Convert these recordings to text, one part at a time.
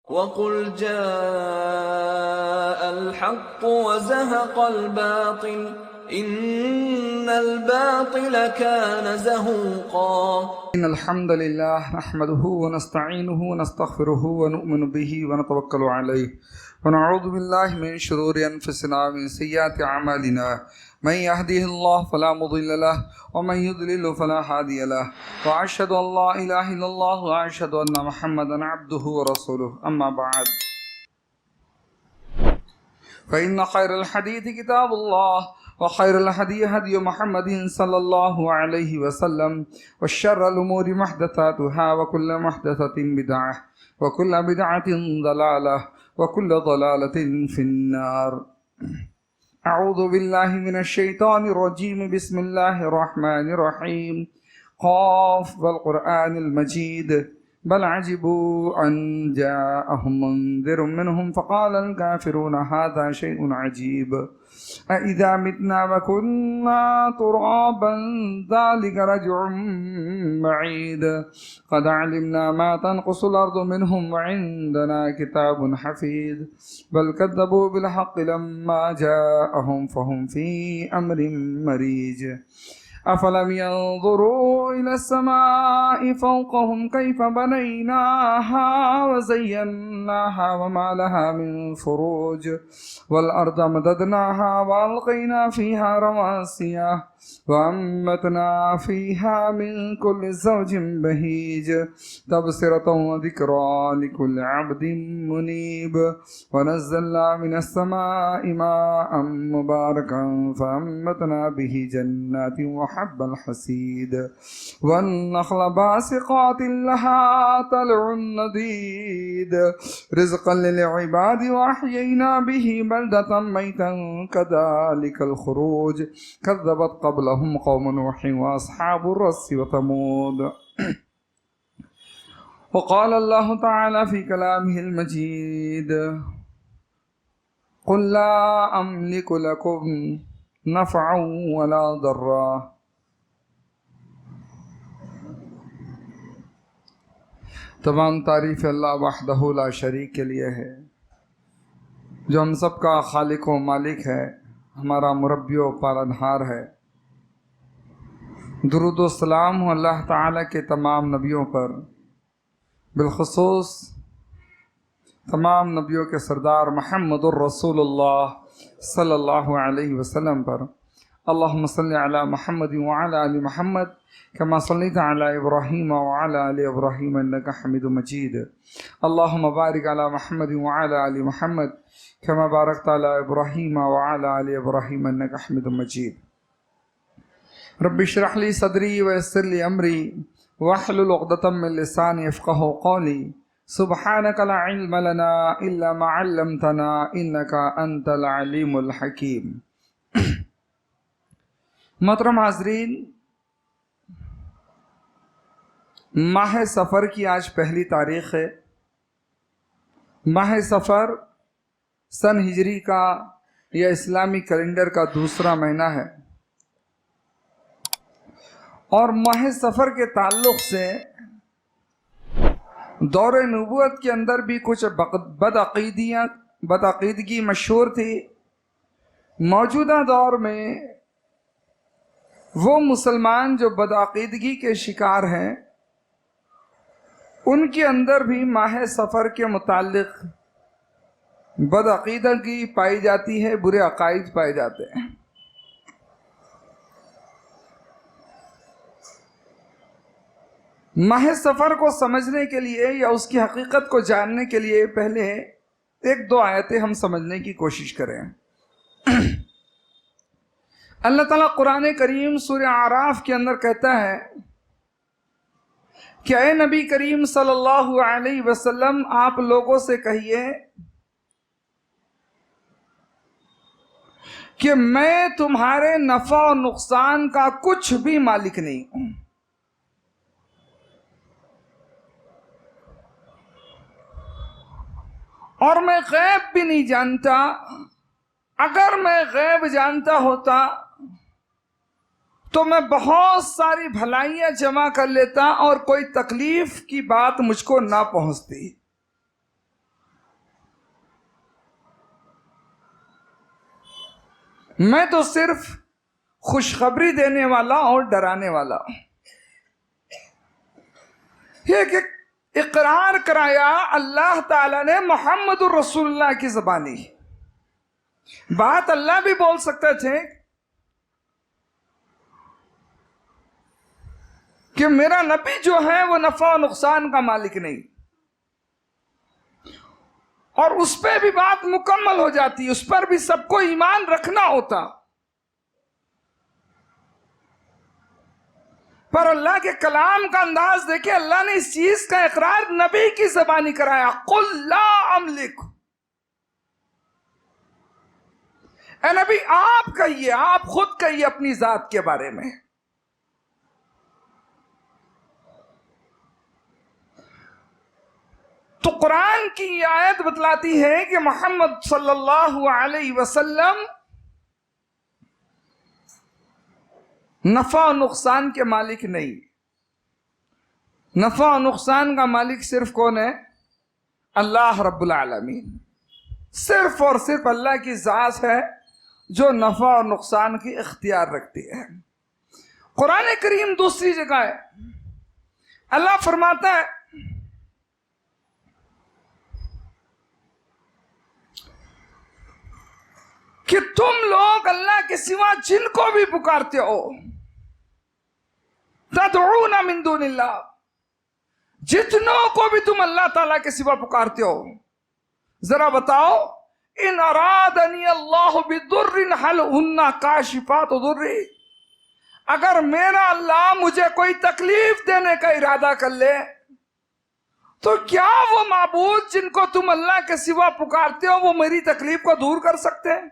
وَقُلْ جَاءَ الْحَقُّ وَزَهَقَ الْبَاطِلُ إِنَّ الْبَاطِلَ كَانَ زَهُوقًا. إن الحمد لله نحمده ونستعينه ونستغفره ونؤمن به ونتوكل عليه ونعوذ بالله من شرور أنفسنا ومن سيئات أعمالنا من يهده الله فلا مضل له ومن يضلل فلا هادي له وأشهد أن لا إله إلا الله وأشهد أن محمدا عبده ورسوله أما بعد فإن خير الحديث كتاب الله وخير الهدي هدي محمد صلى الله عليه وسلم وشر الأمور محدثاتها وكل محدثة بدعة وكل بدعة ضلالة وكل ضلالة في النار. أعوذ بالله من الشيطان الرجيم. بسم الله الرحمن الرحيم. قاف والقرآن المجيد بل عجبوا أن جاءهم منذر منهم فقال الكافرون هذا شيء عجيب أإذا متنا وكنا ترابا ذلك رجع بعيد قد علمنا ما تنقص الأرض منهم وعندنا كتاب حفيظ بل كذبوا بالحق لما جاءهم فهم في أمر مريج أفلم ينظروا إلى السماء فوقهم كيف بنيناها وزيناها وما لها من فروج والأرض مددناها وألقينا فيها رواسي وأنبتنا فيها من كل زوج بهيج تبصرة وذكرى لكل عبد منيب ونزلنا من السماء ماء مباركا فأنبتنا به جنات وحب الحصيد والنخل باسقات لها طلع نضيد رزقا للعباد وأحيينا به بلدة ميتا كذلك الخروج كذبت قبلهم قوم نوح وأصحاب الرس وثمود. وقال الله تعالى في كلامه المجيد قل لا أملك لكم نفعا ولا ضرا. تمام تعریف اللہ وحدہ لا شریک کے لیے ہے جو ہم سب کا خالق و مالک ہے، ہمارا مربی و پالنہار ہے۔ درود و سلام ہو اللہ تعالیٰ کے تمام نبیوں پر، بالخصوص تمام نبیوں کے سردار محمد الرسول اللہ صلی اللہ علیہ وسلم پر۔ اللہم صلی علی محمد وعلی آل محمد کما صلیت علی ابراہیم وعلی آل ابراہیم انک حمید مجید۔ اللہم بارک علی محمد وعلی آل محمد کما بارکت علی ابراہیم وعلی آل ابراہیم انک حمید مجید۔ رب اشرح لی صدری ویسر لی امری واحلل عقدۃ من لسانی یفقہوا قولی سبحانک لا علم لنا الا ما علمتنا انک انت العلیم الحکیم۔ محترم حاضرین، ماہ سفر کی آج پہلی تاریخ ہے۔ ماہ سفر سن ہجری کا یا اسلامی کیلنڈر کا دوسرا مہینہ ہے، اور ماہ سفر کے تعلق سے دور نبوت کے اندر بھی کچھ بدعقیدگی مشہور تھی۔ موجودہ دور میں وہ مسلمان جو بدعقیدگی کے شکار ہیں، ان کے اندر بھی ماہ سفر کے متعلق بدعقیدگی پائی جاتی ہے، برے عقائد پائے جاتے ہیں۔ ماہ سفر کو سمجھنے کے لیے یا اس کی حقیقت کو جاننے کے لیے پہلے ایک دو آیتیں ہم سمجھنے کی کوشش کریں۔ اللہ تعالیٰ قرآن کریم سورہ اعراف کے اندر کہتا ہے کہ اے نبی کریم صلی اللہ علیہ وسلم، آپ لوگوں سے کہیے کہ میں تمہارے نفع و نقصان کا کچھ بھی مالک نہیں ہوں، اور میں غیب بھی نہیں جانتا۔ اگر میں غیب جانتا ہوتا تو میں بہت ساری بھلائیاں جمع کر لیتا اور کوئی تکلیف کی بات مجھ کو نہ پہنچتی۔ میں تو صرف خوشخبری دینے والا اور ڈرانے والا ہوں۔ یہ کہ اقرار کرایا اللہ تعالیٰ نے محمد الرسول اللہ کی زبانی، بات اللہ بھی بول سکتے تھے کہ میرا نبی جو ہے وہ نفع و نقصان کا مالک نہیں، اور اس پہ بھی بات مکمل ہو جاتی، اس پر بھی سب کو ایمان رکھنا ہوتا، پر اللہ کے کلام کا انداز دیکھیں، اللہ نے اس چیز کا اقرار نبی کی زبانی کرایا، قل لا املک، اے نبی آپ کہیے، آپ خود کہیے اپنی ذات کے بارے میں۔ تو قرآن کی یہ آیت بتلاتی ہے کہ محمد صلی اللہ علیہ وسلم نفع و نقصان کے مالک نہیں، نفع و نقصان کا مالک صرف کون ہے؟ اللہ رب العالمین، صرف اور صرف اللہ کی ذات ہے جو نفع اور نقصان کی اختیار رکھتی ہے۔ قرآن کریم دوسری جگہ ہے، اللہ فرماتا ہے کہ تم لوگ اللہ کے سوا جن کو بھی پکارتے ہو، تدعون من دون اللہ، جتنوں کو بھی تم اللہ تعالیٰ کے سوا پکارتے ہو، ذرا بتاؤ، ان ارادنی اللہ بضر هل ہن کاشفات ضری، اگر میرا اللہ مجھے کوئی تکلیف دینے کا ارادہ کر لے تو کیا وہ معبود جن کو تم اللہ کے سوا پکارتے ہو وہ میری تکلیف کو دور کر سکتے ہیں؟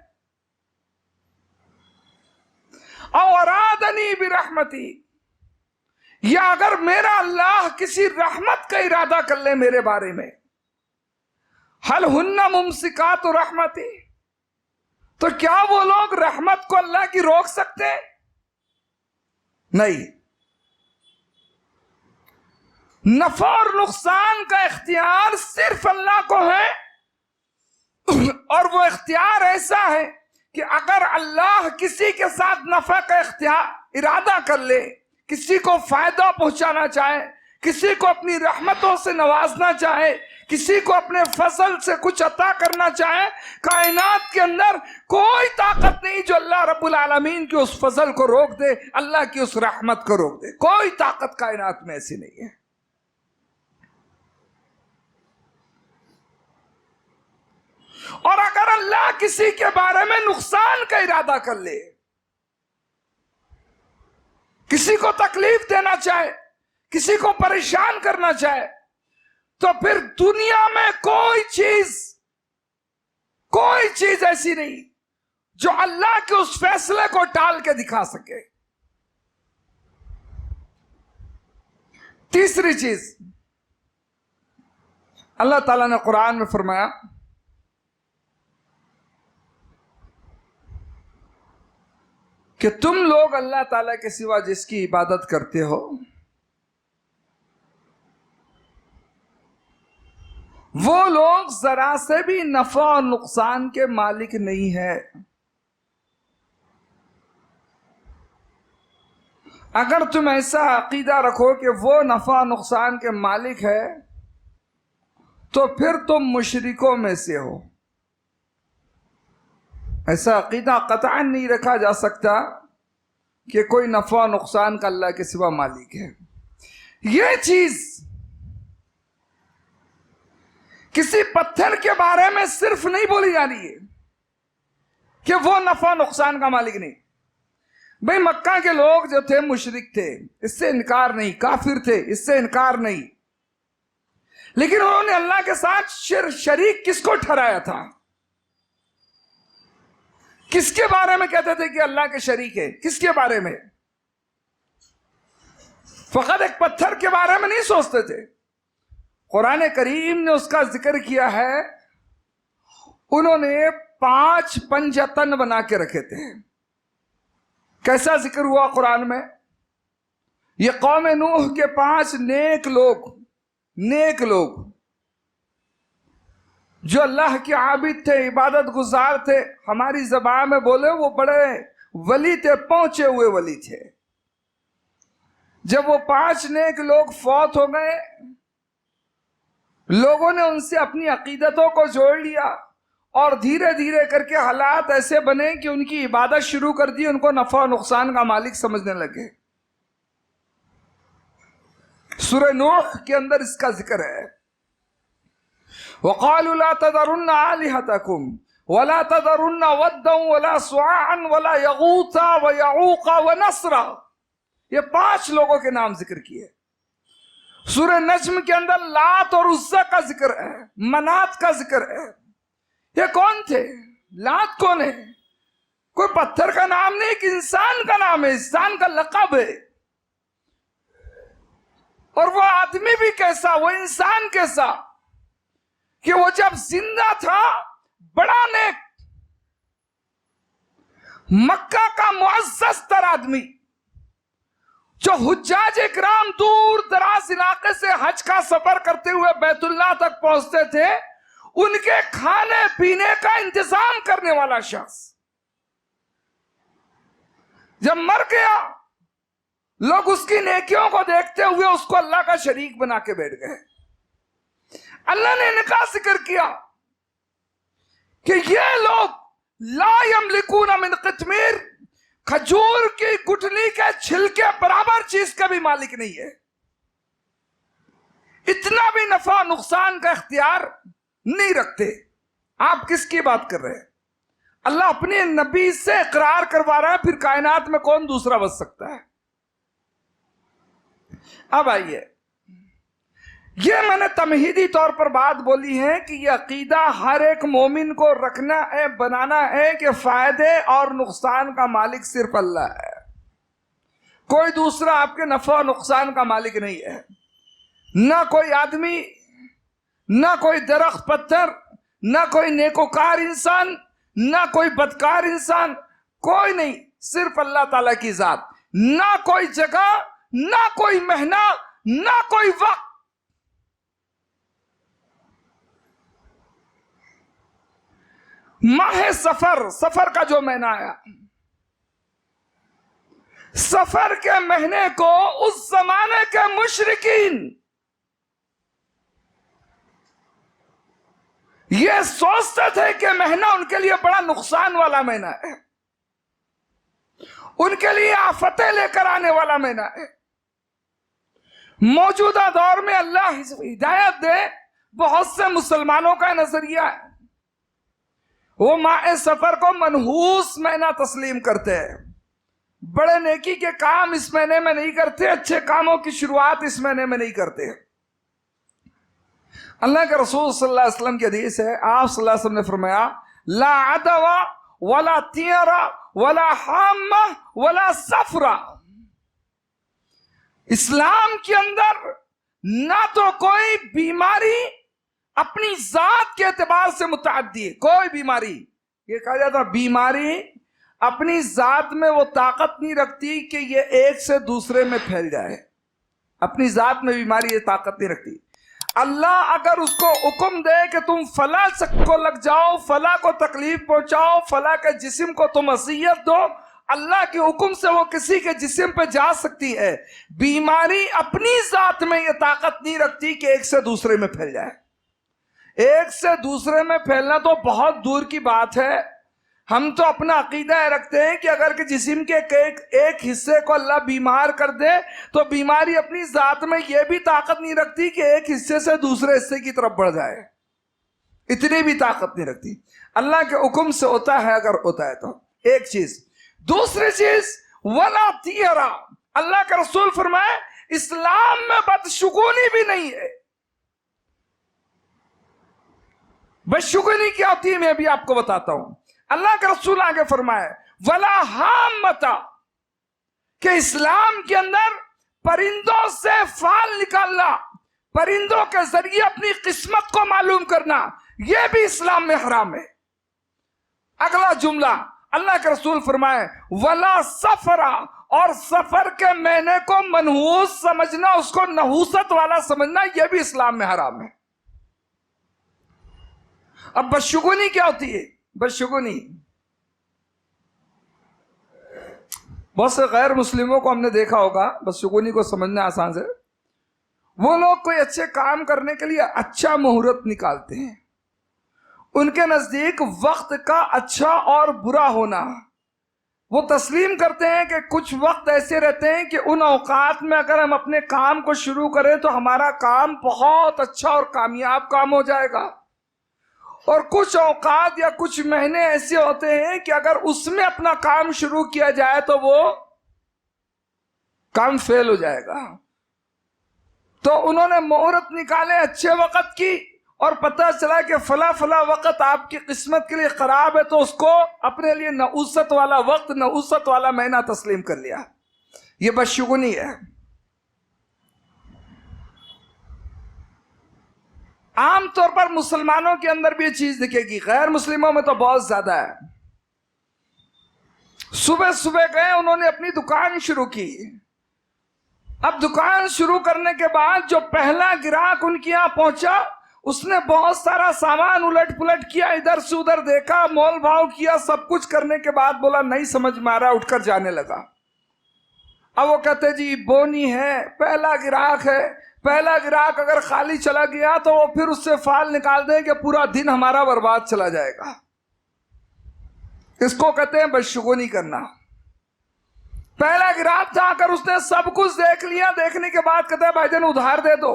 او ارادنی برحمتی، یا اگر میرا اللہ کسی رحمت کا ارادہ کر لے میرے بارے میں، حل ہن ممسکات رحمتی، تو کیا وہ لوگ رحمت کو اللہ کی روک سکتے ہیں؟ نہیں۔ نفع اور نقصان کا اختیار صرف اللہ کو ہے، اور وہ اختیار ایسا ہے کہ اگر اللہ کسی کے ساتھ نفع کا ارادہ کر لے، کسی کو فائدہ پہنچانا چاہے، کسی کو اپنی رحمتوں سے نوازنا چاہے، کسی کو اپنے فضل سے کچھ عطا کرنا چاہے، کائنات کے اندر کوئی طاقت نہیں جو اللہ رب العالمین کی اس فضل کو روک دے، اللہ کی اس رحمت کو روک دے، کوئی طاقت کائنات میں ایسی نہیں ہے۔ اور اگر اللہ کسی کے بارے میں نقصان کا ارادہ کر لے، کسی کو تکلیف دینا چاہے، کسی کو پریشان کرنا چاہے، تو پھر دنیا میں کوئی چیز ایسی نہیں جو اللہ کے اس فیصلے کو ٹال کے دکھا سکے۔ تیسری چیز اللہ تعالیٰ نے قرآن میں فرمایا کہ تم لوگ اللہ تعالیٰ کے سوا جس کی عبادت کرتے ہو وہ لوگ ذرا سے بھی نفع اور نقصان کے مالک نہیں ہے۔ اگر تم ایسا عقیدہ رکھو کہ وہ نفع اور نقصان کے مالک ہے تو پھر تم مشرکوں میں سے ہو۔ ایسا عقیدہ قطعاً نہیں رکھا جا سکتا کہ کوئی نفع و نقصان کا اللہ کے سوا مالک ہے۔ یہ چیز کسی پتھر کے بارے میں صرف نہیں بولی جا رہی ہے کہ وہ نفع و نقصان کا مالک نہیں۔ بھئی مکہ کے لوگ جو تھے مشرک تھے، اس سے انکار نہیں، کافر تھے، اس سے انکار نہیں، لیکن انہوں نے اللہ کے ساتھ شریک کس کو ٹھہرایا تھا؟ کس کے بارے میں کہتے تھے کہ اللہ کے شریک ہے؟ کس کے بارے میں؟ فقط ایک پتھر کے بارے میں نہیں سوچتے تھے۔ قرآن کریم نے اس کا ذکر کیا ہے، انہوں نے 5 پنجتن بنا کے رکھے تھے۔ کیسا ذکر ہوا قرآن میں؟ یہ قوم نوح کے 5 نیک لوگ جو اللہ کے عابد تھے، عبادت گزار تھے، ہماری زبان میں بولے وہ بڑے ولی تھے، پہنچے ہوئے ولی تھے۔ جب وہ 5 نیک لوگ فوت ہو گئے، لوگوں نے ان سے اپنی عقیدتوں کو جوڑ لیا اور دھیرے دھیرے کر کے حالات ایسے بنے کہ ان کی عبادت شروع کر دی، ان کو نفع و نقصان کا مالک سمجھنے لگے۔ سورہ نوح کے اندر اس کا ذکر ہے، وَقَالُوا لَا تَذَرُنَّ آلِهَتَكُمْ وَلَا تَذَرُنَّ وَدًّا وَلَا سُوَاعًا وَلَا يَغُوثَ وَيَعُوقَ وَنَسْرًا، یہ 5 لوگوں کے نام ذکر کیے۔ سورہ نجم کے اندر لات اور عزا کا ذکر ہے، منات کا ذکر ہے۔ یہ کون تھے؟ لات کون ہے؟ کوئی پتھر کا نام نہیں، ایک انسان کا نام ہے، انسان کا لقب ہے۔ اور وہ آدمی بھی کیسا، وہ انسان کیسا کہ وہ جب زندہ تھا بڑا نیک، مکہ کا معزز تر آدمی، جو حجاج اکرام دور دراز علاقے سے حج کا سفر کرتے ہوئے بیت اللہ تک پہنچتے تھے، ان کے کھانے پینے کا انتظام کرنے والا شخص جب مر گیا، لوگ اس کی نیکیوں کو دیکھتے ہوئے اس کو اللہ کا شریک بنا کے بیٹھ گئے۔ اللہ نے ان کا ذکر کیا کہ یہ لوگ لا یملکون من قطمیر، کھجور کی گٹھلی کے چھلکے برابر چیز کا بھی مالک نہیں ہے، اتنا بھی نفع و نقصان کا اختیار نہیں رکھتے۔ آپ کس کی بات کر رہے ہیں؟ اللہ اپنے نبی سے اقرار کروا رہا ہے، پھر کائنات میں کون دوسرا بچ سکتا ہے؟ اب آئیے، یہ میں نے تمہیدی طور پر بات بولی ہے کہ یہ عقیدہ ہر ایک مومن کو رکھنا ہے، بنانا ہے کہ فائدے اور نقصان کا مالک صرف اللہ ہے، کوئی دوسرا آپ کے نفع و نقصان کا مالک نہیں ہے، نہ کوئی آدمی، نہ کوئی درخت پتھر، نہ کوئی نیکوکار انسان، نہ کوئی بدکار انسان، کوئی نہیں، صرف اللہ تعالیٰ کی ذات۔ نہ کوئی جگہ، نہ کوئی مہینہ، نہ کوئی وقت۔ ماہ سفر کا جو مہینہ آیا، سفر کے مہینے کو اس زمانے کے مشرکین یہ سوچتے تھے کہ مہینہ ان کے لیے بڑا نقصان والا مہینہ ہے، ان کے لیے آفتیں لے کر آنے والا مہینہ ہے۔ موجودہ دور میں اللہ ہدایت دے، بہت سے مسلمانوں کا نظریہ ہے، وہ ماہ سفر کو منحوس مہینہ تسلیم کرتے ہیں، بڑے نیکی کے کام اس مہینے میں نہیں کرتے، اچھے کاموں کی شروعات اس مہینے میں نہیں کرتے۔ اللہ کے رسول صلی اللہ علیہ وسلم کی حدیث ہے، آپ صلی اللہ علیہ وسلم نے فرمایا، لا عدوا ولا طیرا ولا حامہ ولا سفرا، اسلام کے اندر نہ تو کوئی بیماری اپنی ذات کے اعتبار سے متعدی ہے، کوئی بیماری، یہ کہا جاتا بیماری اپنی ذات میں وہ طاقت نہیں رکھتی کہ یہ ایک سے دوسرے میں پھیل جائے، اپنی ذات میں بیماری یہ طاقت نہیں رکھتی۔ اللہ اگر اس کو حکم دے کہ تم فلاں کو لگ جاؤ، فلاں کو تکلیف پہنچاؤ، فلاں کے جسم کو تم اذیت دو، اللہ کے حکم سے وہ کسی کے جسم پہ جا سکتی ہے۔ بیماری اپنی ذات میں یہ طاقت نہیں رکھتی کہ ایک سے دوسرے میں پھیل جائے۔ ایک سے دوسرے میں پھیلنا تو بہت دور کی بات ہے، ہم تو اپنا عقیدہ رکھتے ہیں کہ اگر کہ جسم کے ایک حصے کو اللہ بیمار کر دے تو بیماری اپنی ذات میں یہ بھی طاقت نہیں رکھتی کہ ایک حصے سے دوسرے حصے کی طرف بڑھ جائے، اتنی بھی طاقت نہیں رکھتی۔ اللہ کے حکم سے ہوتا ہے، اگر ہوتا ہے تو ایک چیز۔ دوسری چیز ولا طیرا، اللہ کے رسول فرمائے اسلام میں بدشگونی بھی نہیں ہے۔ بدشگونی کیا ہوتی ہے میں بھی آپ کو بتاتا ہوں۔ اللہ کے رسول آگے فرمائے ولا حامتا، کہ اسلام کے اندر پرندوں سے فال نکالنا، پرندوں کے ذریعے اپنی قسمت کو معلوم کرنا، یہ بھی اسلام میں حرام ہے۔ اگلا جملہ اللہ کے رسول فرمائے ولا سفرا، اور سفر کے مہینے کو منحوس سمجھنا، اس کو نحوست والا سمجھنا، یہ بھی اسلام میں حرام ہے۔ اب بدشگونی کیا ہوتی ہے؟ بدشگونی بہت سے غیر مسلموں کو ہم نے دیکھا ہوگا، بدشگونی کو سمجھنا آسان سے، وہ لوگ کوئی اچھے کام کرنے کے لیے اچھا مہورت نکالتے ہیں، ان کے نزدیک وقت کا اچھا اور برا ہونا، وہ تسلیم کرتے ہیں کہ کچھ وقت ایسے رہتے ہیں کہ ان اوقات میں اگر ہم اپنے کام کو شروع کریں تو ہمارا کام بہت اچھا اور کامیاب کام ہو جائے گا، اور کچھ اوقات یا کچھ مہینے ایسے ہوتے ہیں کہ اگر اس میں اپنا کام شروع کیا جائے تو وہ کام فیل ہو جائے گا۔ تو انہوں نے مہورت نکالے اچھے وقت کی، اور پتہ چلا کہ فلاں فلاں وقت آپ کی قسمت کے لیے خراب ہے، تو اس کو اپنے لیے نحوست والا وقت، نحوست والا مہینہ تسلیم کر لیا۔ یہ بدشگونی ہے۔ عام طور پر مسلمانوں کے اندر بھی یہ چیز دکھے گی، غیر مسلموں میں تو بہت زیادہ ہے۔ صبح صبح گئے، انہوں نے اپنی دکان شروع کی، اب دکان شروع کرنے کے بعد جو پہلا گراہک ان کے یہاں پہنچا، اس نے بہت سارا سامان الٹ پلٹ کیا، ادھر سے ادھر دیکھا، مول بھاؤ کیا، سب کچھ کرنے کے بعد بولا نہیں سمجھ میں آ رہا، اٹھ کر جانے لگا۔ اب وہ کہتے جی بونی ہے، پہلا گراہک ہے، پہلا گراہک اگر خالی چلا گیا تو وہ پھر اس سے فال نکال دیں کہ پورا دن ہمارا برباد چلا جائے گا۔ اس کو کہتے ہیں بدشگونی کرنا۔ پہلا گراہک تھا کر اس نے سب کچھ دیکھ لیا، دیکھنے کے بعد کہتا ہے بھائی جان ادھار دے دو۔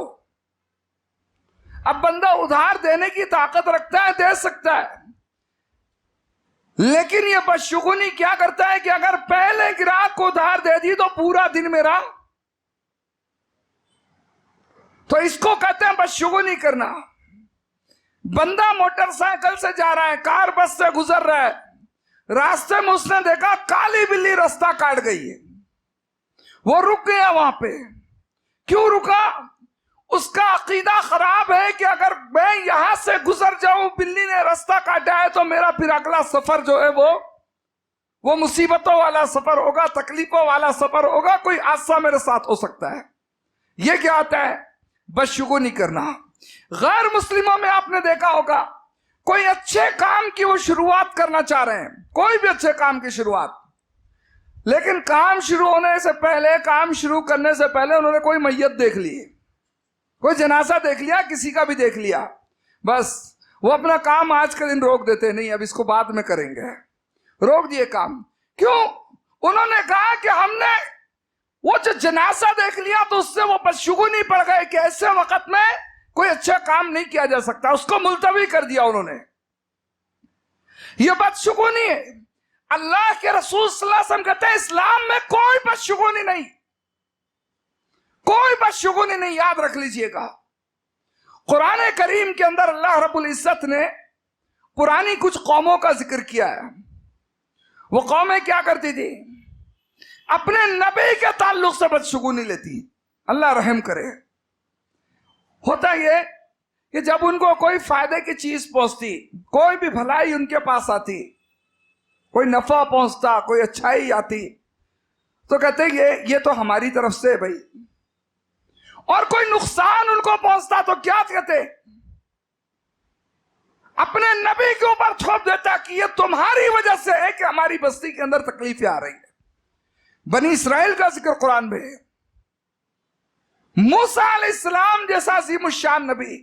اب بندہ ادھار دینے کی طاقت رکھتا ہے، دے سکتا ہے، لیکن یہ بدشگونی کیا کرتا ہے کہ اگر پہلے گراہک کو ادھار دے دی تو پورا دن میرا، تو اس کو کہتے ہیں بدشگونی کرنا۔ بندہ موٹر سائیکل سے جا رہا ہے، کار بس سے گزر رہا ہے، راستے میں اس نے دیکھا کالی بلی رستہ کاٹ گئی ہے، وہ رک گیا وہاں پہ۔ کیوں رکا؟ اس کا عقیدہ خراب ہے کہ اگر میں یہاں سے گزر جاؤں، بلی نے رستہ کاٹا ہے، تو میرا پھر اگلا سفر جو ہے وہ مصیبتوں والا سفر ہوگا، تکلیفوں والا سفر ہوگا، کوئی حادثہ میرے ساتھ ہو سکتا ہے۔ یہ کیا آتا ہے؟ بدشگونی کرنا۔ غیر مسلموں میں آپ نے دیکھا ہوگا کوئی اچھے کام کی وہ شروعات کرنا چاہ رہے ہیں، کوئی بھی اچھے کام کی شروعات، لیکن کام شروع ہونے سے پہلے، کام شروع کرنے سے پہلے انہوں نے کوئی میت دیکھ لی، کوئی جنازہ دیکھ لیا، کسی کا بھی دیکھ لیا، بس وہ اپنا کام آج کے دن روک دیتے، نہیں اب اس کو بعد میں کریں گے، روک دیے کام۔ کیوں؟ انہوں نے کہا کہ ہم نے وہ جو جنازہ دیکھ لیا تو اس سے وہ بدشگونی پڑ گئے کہ ایسے وقت میں کوئی اچھا کام نہیں کیا جا سکتا، اس کو ملتوی کر دیا انہوں نے۔ یہ بدشگونی ہے۔ اللہ کے رسول صلی اللہ علیہ وسلم کہتے ہیں اسلام میں کوئی بدشگونی نہیں، کوئی بدشگونی نہیں، یاد رکھ لیجئے گا۔ قرآن کریم کے اندر اللہ رب العزت نے پرانی کچھ قوموں کا ذکر کیا ہے۔ وہ قومیں کیا کرتی تھی؟ اپنے نبی کے تعلق سے بدشگونی لیتی، اللہ رحم کرے۔ ہوتا یہ کہ جب ان کو کوئی فائدے کی چیز پہنچتی، کوئی بھی بھلائی ان کے پاس آتی، کوئی نفع پہنچتا، کوئی اچھائی آتی، تو کہتے یہ تو ہماری طرف سے بھائی، اور کوئی نقصان ان کو پہنچتا تو کیا کہتے؟ اپنے نبی کے اوپر تھوپ دیتا کہ یہ تمہاری وجہ سے ہے کہ ہماری بستی کے اندر تکلیفیں آ رہی ہیں۔ بنی اسرائیل کا ذکر قرآن میں ہے۔ موسیٰ علیہ السلام جیسا عظیم الشان نبی،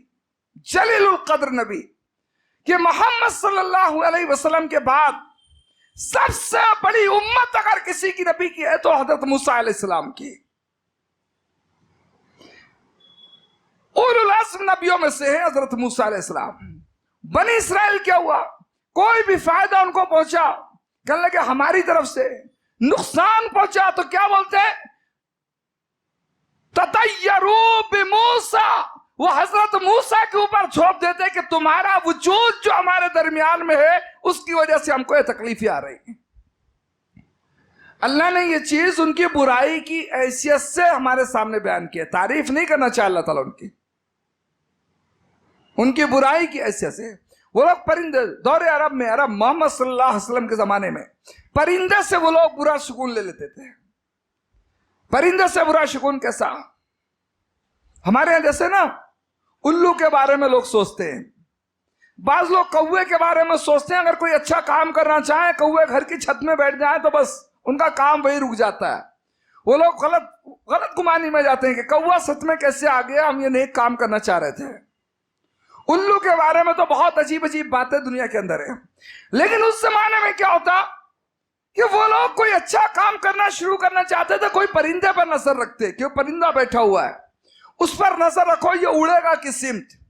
جلیل القدر نبی، کہ محمد صلی اللہ علیہ وسلم کے بعد سب سے بڑی امت اگر کسی کی نبی کی ہے تو حضرت موسیٰ علیہ السلام کی۔ اولو العزم نبیوں میں سے ہے حضرت موسیٰ علیہ السلام۔ بنی اسرائیل کیا ہوا؟ کوئی بھی فائدہ ان کو پہنچا، کہنے لگے ہماری طرف سے، نقصان پہنچا تو کیا بولتے ہیں؟ تطیروا بموسیٰ، وہ حضرت موسیٰ کے اوپر چھوپ دیتے کہ تمہارا وجود جو ہمارے درمیان میں ہے اس کی وجہ سے ہم کو یہ تکلیفیں آ رہی ہیں۔ اللہ نے یہ چیز ان کی برائی کی حیثیت سے ہمارے سامنے بیان کی ہے، تعریف نہیں کرنا چاہے اللہ تعالیٰ ان کی برائی کی حیثیت سے۔ وہ لوگ پرندے، دور عرب میں، عرب محمد صلی اللہ علیہ وسلم کے زمانے میں پرندے سے وہ لوگ برا شگون لے لیتے تھے۔ پرندے سے برا شگون کیسا؟ ہمارے یہاں جیسے نا الو کے بارے میں لوگ سوچتے ہیں، بعض لوگ کوے کے بارے میں سوچتے ہیں اگر کوئی اچھا کام کرنا چاہے کوے گھر کی چھت میں بیٹھ جائیں تو بس ان کا کام وہی رک جاتا ہے. وہ لوگ غلط گمانی میں جاتے ہیں کہ کوا سچ میں کیسے آ گیا, ہم یہ نیک کام کرنا چاہ رہے تھے. الو کے بارے میں تو بہت عجیب عجیب باتیں دنیا کے اندر ہیں. لیکن اس زمانے میں کیا ہوتا کہ وہ لوگ کوئی اچھا کام کرنا شروع کرنا چاہتے تھے, کوئی پرندے پر نظر رکھتے کہ وہ پرندہ بیٹھا ہوا ہے, اس پر نظر رکھو یہ اڑے گا کس سمت.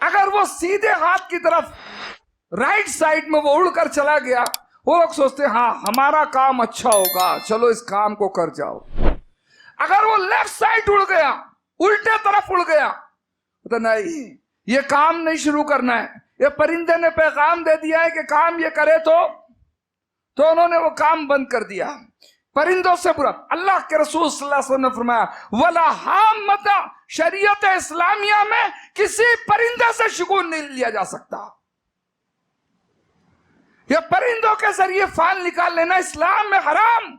اگر وہ سیدھے ہاتھ کی طرف رائٹ سائڈ میں وہ اڑ کر چلا گیا, وہ لوگ سوچتے ہاں ہمارا کام اچھا ہوگا, چلو اس کام کو کر جاؤ. اگر وہ لیفٹ سائڈ اڑ گیا, الٹے طرف اڑ گیا, تو نہیں یہ کام نہیں شروع کرنا ہے, یہ پرندے نے پیغام دے دیا ہے کہ کام یہ کرے تو انہوں نے وہ کام بند کر دیا. پرندوں سے برا. اللہ کے رسول صلی اللہ علیہ وسلم نے فرمایا ولا حامۃ, شریعت اسلامیہ میں کسی پرندے سے شگون نہیں لیا جا سکتا. یہ پرندوں کے ذریعے فال نکال لینا اسلام میں حرام.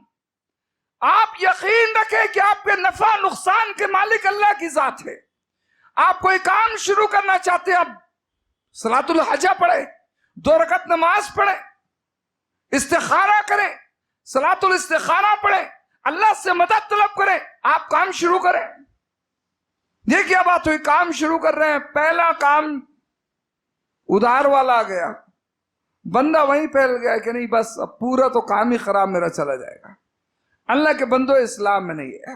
آپ یقین رکھیں کہ آپ کے نفع نقصان کے مالک اللہ کی ذات ہے. آپ کوئی کام شروع کرنا چاہتے ہیں, آپ صلاۃ الحجہ پڑھیں, 2 رکعت نماز پڑھیں, استخارہ کریں, صلاۃ الاستخارہ پڑھیں, اللہ سے مدد طلب کریں, آپ کام شروع کریں. یہ کیا بات ہوئی, کام شروع کر رہے ہیں, پہلا کام ادھار والا آ گیا, بندہ وہیں پھیل گیا کہ نہیں بس اب پورا تو کام ہی خراب میرا چلا جائے گا. اللہ کے بندو اسلام میں نہیں ہے.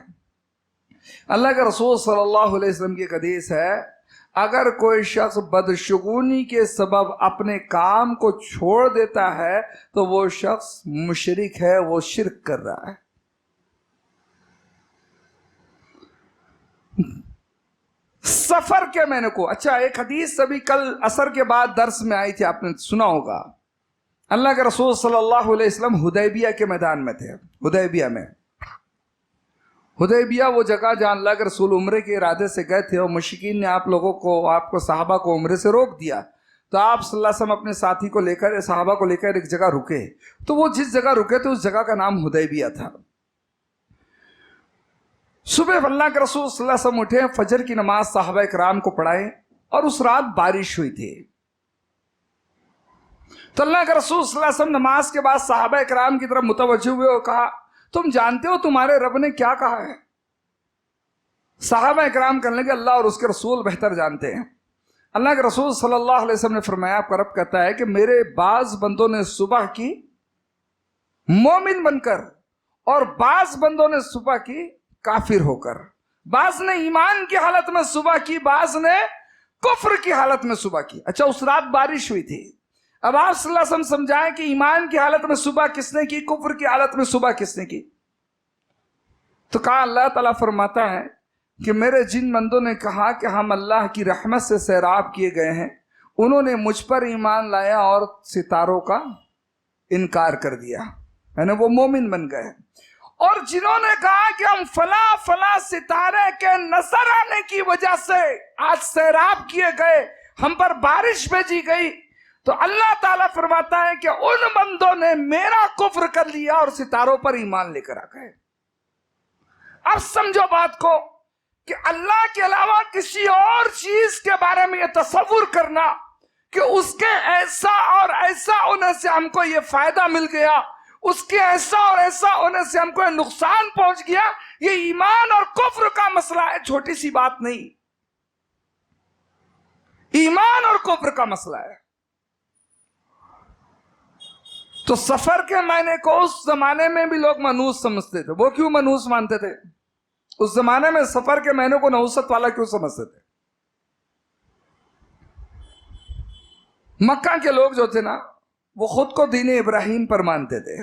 اللہ کے رسول صلی اللہ علیہ وسلم کی ایک حدیث ہے, اگر کوئی شخص بدشگونی کے سبب اپنے کام کو چھوڑ دیتا ہے تو وہ شخص مشرک ہے, وہ شرک کر رہا ہے. سفر کے معنی کو, اچھا ایک حدیث ابھی کل عصر کے بعد درس میں آئی تھی, آپ نے سنا ہوگا. اللہ کے رسول صلی اللہ علیہ وسلم حدیبیہ کے میدان میں تھے. حدیبیہ وہ جگہ جہاں اللہ کے رسول عمرے کے ارادے سے گئے تھے, اور مشرکین نے آپ کو صحابہ کو عمرے سے روک دیا. تو آپ صلی اللہ علیہ وسلم اپنے ساتھی کو لے کر, صحابہ کو لے کر ایک جگہ رکے. تو وہ جس جگہ رکے تھے اس جگہ کا نام حدیبیہ تھا. صبح اللہ کے رسول صلی اللہ علیہ وسلم اٹھے, فجر کی نماز صحابہ کرام کو پڑھائے, اور اس رات بارش ہوئی تھی. تو اللہ کے رسول صلی اللہ علیہ وسلم نماز کے بعد صحابہ کرام کی طرف متوجہ ہوئے اور کہا تم جانتے ہو تمہارے رب نے کیا کہا ہے؟ صحابہ کرام کہنے لگے اللہ اور اس کے رسول بہتر جانتے ہیں. اللہ کے رسول صلی اللہ علیہ وسلم نے فرمایا آپ کا رب کہتا ہے کہ میرے بعض بندوں نے صبح کی مومن بن کر, اور بعض بندوں نے صبح کی کافر ہو کر. بعض نے ایمان کی حالت میں صبح کی, بعض نے کفر کی حالت میں صبح کی. اچھا اس رات بارش ہوئی تھی, اب آپ صلی اللہ علیہ وسلم سمجھائیں کہ ایمان کی حالت میں صبح کس نے کی, کفر کی حالت میں صبح کس نے کی. تو کہا اللہ تعالیٰ فرماتا ہے کہ میرے جن بندوں نے کہا کہ ہم اللہ کی رحمت سے سیراب کیے گئے ہیں, انہوں نے مجھ پر ایمان لایا اور ستاروں کا انکار کر دیا, یعنی وہ مومن بن گئے. اور جنہوں نے کہا کہ ہم فلاں فلاں ستارے کے نظر آنے کی وجہ سے آج سیراب کیے گئے, ہم پر بارش بھیجی گئی, تو اللہ تعالیٰ فرماتا ہے کہ ان بندوں نے میرا کفر کر لیا اور ستاروں پر ایمان لے کر آ گئے. اب سمجھو بات کو کہ اللہ کے علاوہ کسی اور چیز کے بارے میں یہ تصور کرنا کہ اس کے ایسا اور ایسا ہونے سے ہم کو یہ فائدہ مل گیا, اس کے ایسا اور ایسا ہونے سے ہم کو یہ نقصان پہنچ گیا, یہ ایمان اور کفر کا مسئلہ ہے, چھوٹی سی بات نہیں. ایمان اور کفر کا مسئلہ ہے. تو سفر کے معنی کو اس زمانے میں بھی لوگ منحوس سمجھتے تھے. وہ کیوں منحوس مانتے تھے؟ اس زمانے میں سفر کے معنی کو نحوست والا کیوں سمجھتے تھے؟ مکہ کے لوگ جو تھے نا, وہ خود کو دین ابراہیم پر مانتے تھے,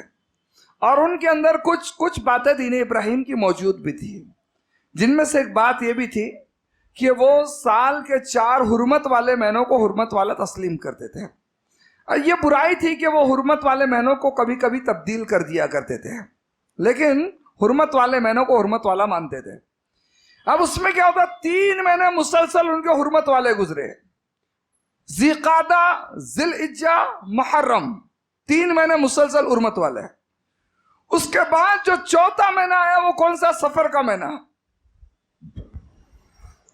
اور ان کے اندر کچھ باتیں دین ابراہیم کی موجود بھی تھی, جن میں سے ایک بات یہ بھی تھی کہ وہ سال کے 4 حرمت والے مہینوں کو حرمت والا تسلیم کرتے تھے. یہ برائی تھی کہ وہ حرمت والے مہینوں کو کبھی کبھی تبدیل کر دیا کرتے تھے, لیکن حرمت والے مہینوں کو حرمت والا مانتے تھے. اب اس میں کیا ہوتا, 3 مہینے مسلسل ان کے حرمت والے گزرے, ذی قعدہ, ذی الحجہ, محرم, 3 مہینے مسلسل حرمت والے. اس کے بعد جو 4تھا مہینہ آیا وہ کون سا؟ سفر کا مہینہ.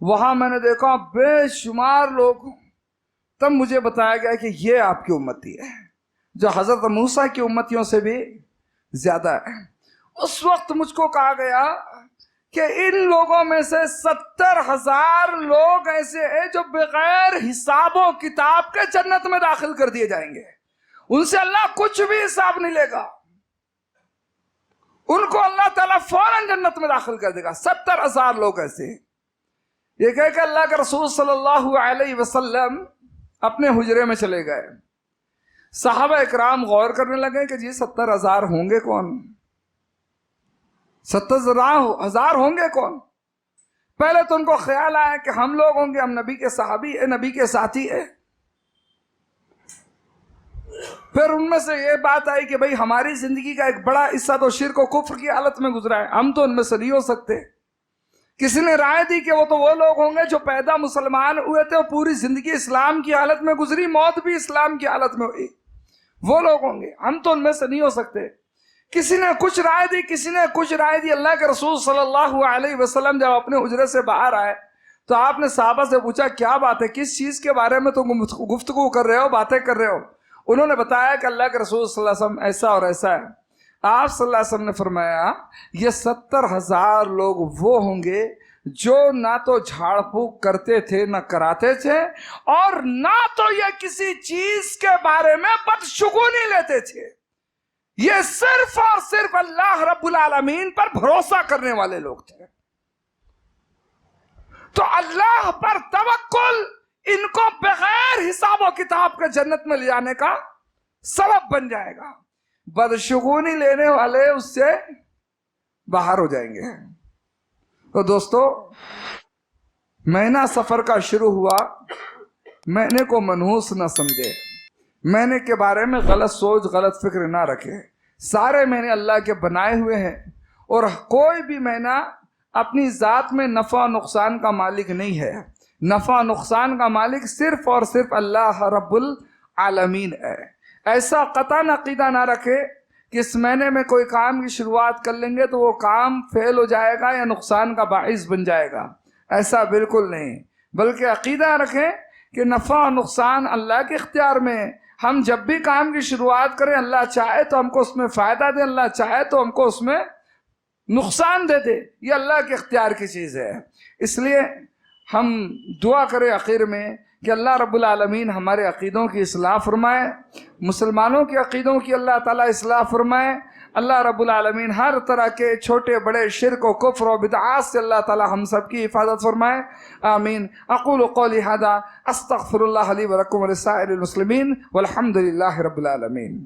وہاں میں نے دیکھا بے شمار لوگ، تب مجھے بتایا گیا کہ یہ آپ کی امتی ہے جو حضرت موسیٰ کی امتیوں سے بھی زیادہ ہے۔ اس وقت مجھ کو کہا گیا کہ ان لوگوں میں سے 70,000 لوگ ایسے ہیں جو بغیر حساب و کتاب کے جنت میں داخل کر دیے جائیں گے، ان سے اللہ کچھ بھی حساب نہیں لے گا، ان کو اللہ تعالیٰ فوراً جنت میں داخل کر دے گا۔ 70,000 لوگ ایسے ہیں۔ یہ کہہ کہ اللہ کے رسول صلی اللہ علیہ وسلم اپنے حجرے میں چلے گئے۔ صحابہ اکرام غور کرنے لگے کہ جی 70,000 ہوں گے کون، 70,000 ہوں گے کون؟ پہلے تو ان کو خیال آیا کہ ہم لوگ ہوں گے، ہم نبی کے صحابی ہیں، نبی کے ساتھی ہیں۔ پھر ان میں سے یہ بات آئی کہ بھئی ہماری زندگی کا ایک بڑا حصہ تو شرک و کفر کی حالت میں گزرا ہے، ہم تو ان میں سے نہیں ہو سکتے۔ کسی نے رائے دی کہ وہ لوگ ہوں گے جو پیدا مسلمان ہوئے تھے، وہ پوری زندگی اسلام کی حالت میں گزری، موت بھی اسلام کی حالت میں ہوئی، وہ لوگ ہوں گے، ہم تو ان میں سے نہیں ہو سکتے۔ کسی نے کچھ رائے دی، کسی نے کچھ رائے دی۔ اللہ کے رسول صلی اللہ علیہ وسلم جب اپنے حجرے سے باہر آئے تو آپ نے صحابہ سے پوچھا کیا بات ہے، کس چیز کے بارے میں تم گفتگو کر رہے ہو، باتیں کر رہے ہو؟ انہوں نے بتایا کہ اللہ کے رسول صلی اللہ علیہ وسلم ایسا اور ایسا ہے۔ آپ صلی اللہ علیہ وسلم نے فرمایا یہ 70,000 لوگ وہ ہوں گے جو نہ تو جھاڑ پھونک کرتے تھے نہ کراتے تھے، اور نہ تو یہ کسی چیز کے بارے میں بدشگونی لیتے تھے، یہ صرف اور صرف اللہ رب العالمین پر بھروسہ کرنے والے لوگ تھے۔ تو اللہ پر توکل ان کو بغیر حساب و کتاب کے جنت میں لے جانے کا سبب بن جائے گا، بدشگونی لینے والے اس سے باہر ہو جائیں گے۔ تو دوستو، مہینہ سفر کا شروع ہوا، مہینے کو منحوس نہ سمجھے، مہینے کے بارے میں غلط سوچ غلط فکر نہ رکھے۔ سارے مہینے اللہ کے بنائے ہوئے ہیں، اور کوئی بھی مہینہ اپنی ذات میں نفع و نقصان کا مالک نہیں ہے، نفع و نقصان کا مالک صرف اور صرف اللہ رب العالمین ہے۔ ایسا قطعاً عقیدہ نہ رکھے کہ اس مہینے میں کوئی کام کی شروعات کر لیں گے تو وہ کام فیل ہو جائے گا یا نقصان کا باعث بن جائے گا، ایسا بالکل نہیں، بلکہ عقیدہ رکھیں کہ نفع و نقصان اللہ کے اختیار میں ہے۔ ہم جب بھی کام کی شروعات کریں، اللہ چاہے تو ہم کو اس میں فائدہ دے، اللہ چاہے تو ہم کو اس میں نقصان دے دے، یہ اللہ کے اختیار کی چیز ہے۔ اس لیے ہم دعا کریں آخر میں کہ اللہ رب العالمین ہمارے عقیدوں کی اصلاح فرمائے، مسلمانوں کے عقیدوں کی اللہ تعالیٰ اصلاح فرمائے۔ اللہ رب العالمین ہر طرح کے چھوٹے بڑے شرک و کفر و بدعات سے اللہ تعالیٰ ہم سب کی حفاظت فرمائے، آمین۔ اقول قولی ھذا استغفر اللہ لی ولکم ولسائر المسلمین والحمد للہ رب العالمین۔